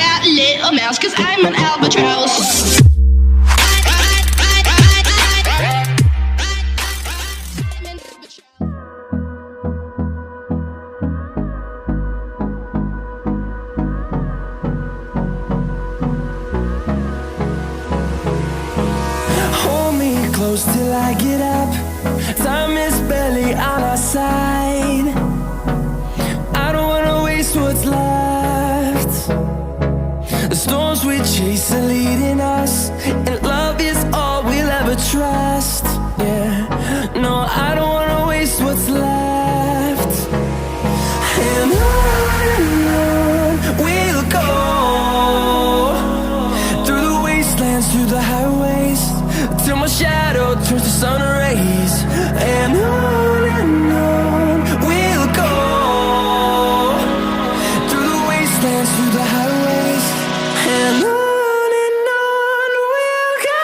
that little mouse, 'cause I'm an albatross. Close till I get up. Time is barely on our side. I don't wanna waste what's left. The storms we chase are leading us, and love is all we'll ever trust. Yeah, no, I don't wanna waste what's left. And on we'll go, through the wastelands, through the highways, till my shadow turns to sun rays. And on we'll go, through the wastelands, through the highways, and on we'll go.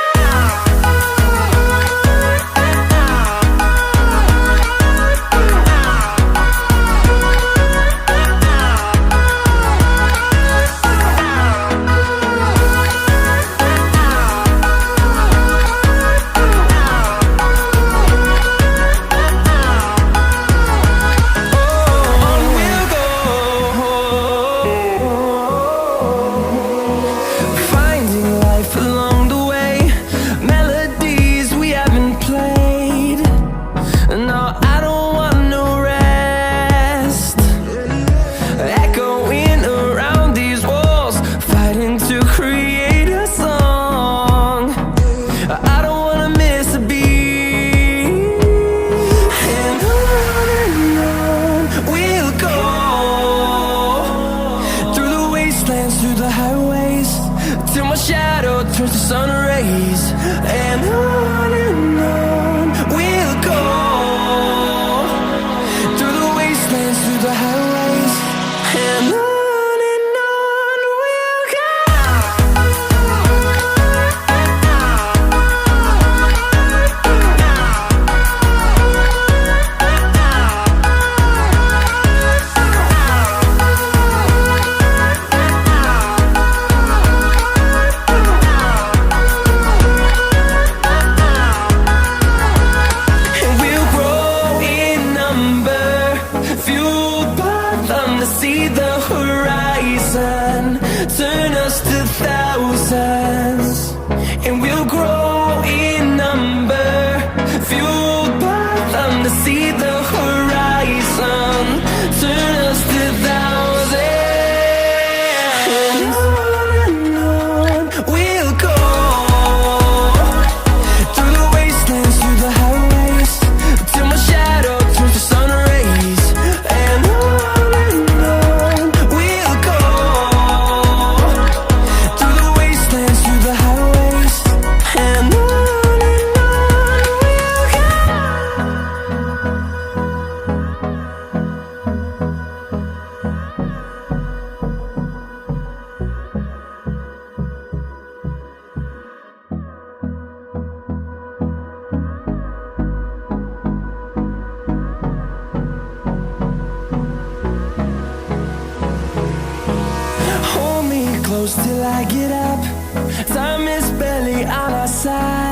Till I get up, time is barely on our side.